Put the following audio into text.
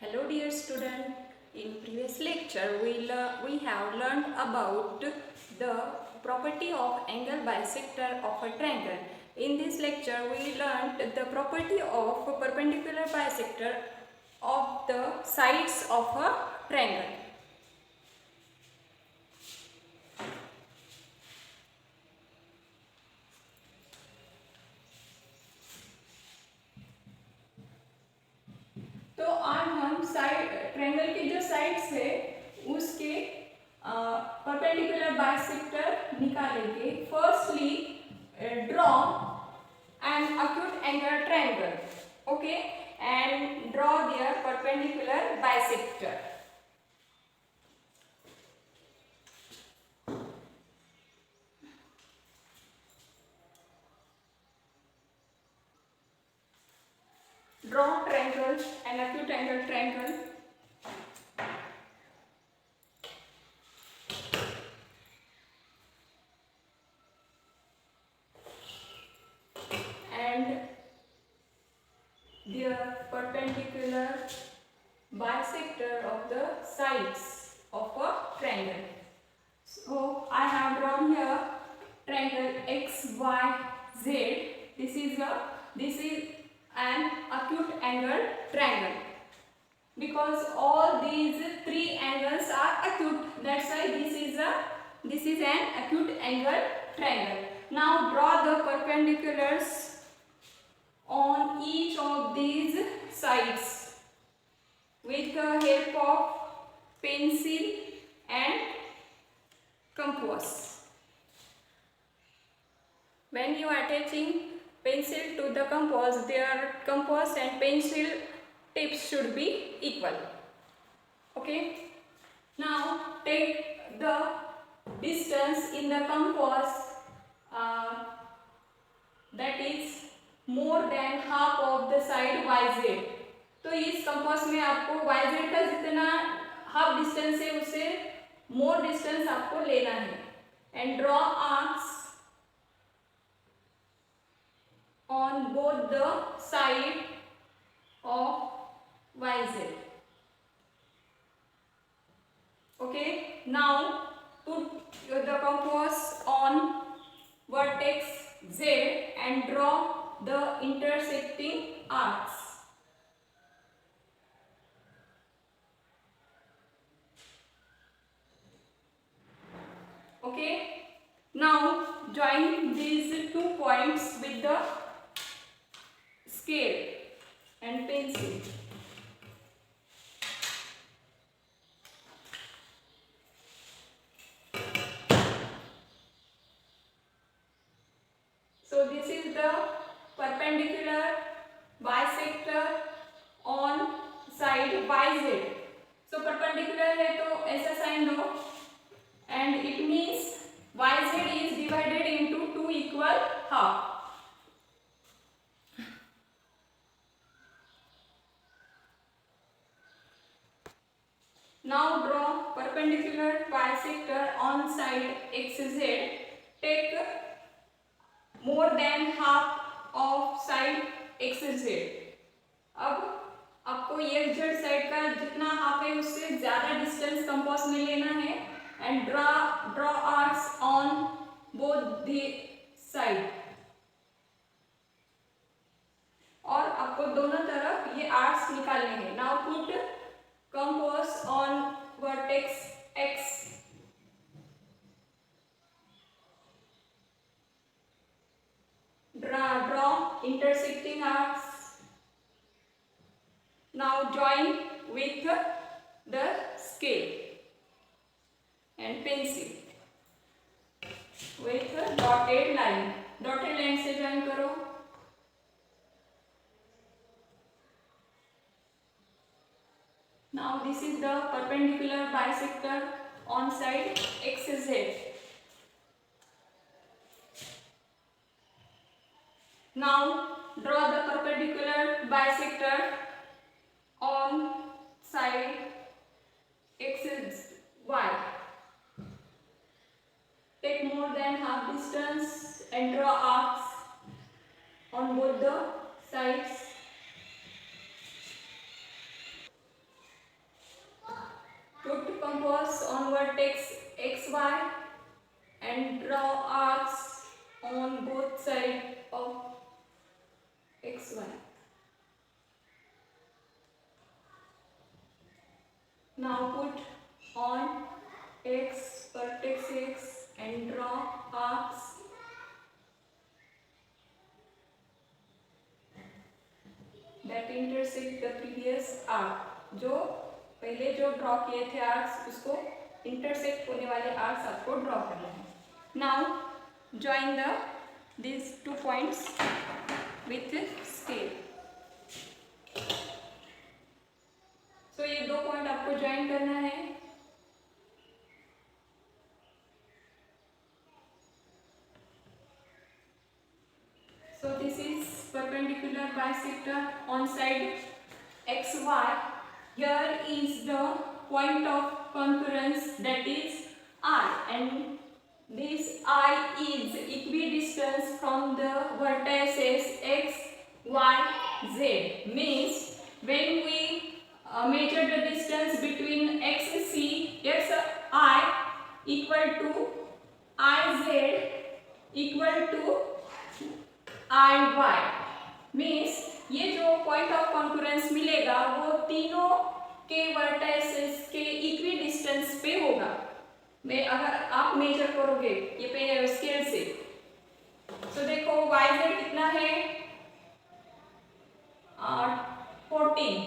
Hello dear student, in previous lecture we have learned about the property of angle bisector of a triangle. In this lecture we learned the property of perpendicular bisector of the sides of a triangle. तो आज हम side triangle के जो sides है उसके perpendicular bisector निकालेंगे. Firstly draw an acute angle triangle, okay, and draw their perpendicular bisector. Draw triangle, an acute angle triangle. And their perpendicular bisector of the sides of a triangle. So I have drawn here triangle XYZ. This is an acute angle triangle because all these three angles are acute. That's why this is an acute angle triangle. Now draw the perpendiculars on each of these sides with the help of pencil and compass. When you are attaching pencil to the compass, their compass and pencil tips should be equal. Okay. Now take the distance in the compass that is more than half of the side YZ. तो इस compass में आपको YZ का जितना half distance है उससे मोर distance आपको लेना है. And draw arcs on both the side of YZ. Okay, now put the compass on vertex Z and draw the intersecting arcs. Okay, now join these 2 points with the scale and pencil. So this is the perpendicular bisector on side YZ. So perpendicular है तो ऐसा sign दो and it means YZ is divided into 2 equal half. Now draw perpendicular bisector on side XZ. Take more than half of side XZ. अब आपको ये XZ side का जितना half है उससे ज्यादा डिस्टेंस कंपास में लेना है and draw arcs on both the side. और आपको दोनों तरफ ये आर्क्स निकालने हैं. Now put compass on vertex X. Draw intersecting arcs. Now join with the scale and pencil with dotted line. Dotted line से join करो. Now this is the perpendicular bisector on side XZ. Now draw the perpendicular bisector on side XY. Take more than half distance and draw arcs on both the sides. vertex xy and draw arcs on both sides of xy. Now put on x vertex x and draw arcs that intersect the previous arc. जो पहले जो draw किए थे arcs उसको intersect होने वाले arcs आपको draw करना है. Now join the these 2 points with scale. So ये 2 पॉइंट आपको ज्वाइन करना है. So this is perpendicular bisector on side xy. Here is the point of concurrence, that is I, and this I is equidistant from the vertices x, y, z. Means when we measure the distance between xc, xi equal to iz equal to iy, means ये जो point of concurrence मिलेगा वो तीनों के vertices के equi distance पे होगा. मैं अगर आप मेजर करोगे ये पे स्केल से, तो देखो yz कितना है 14,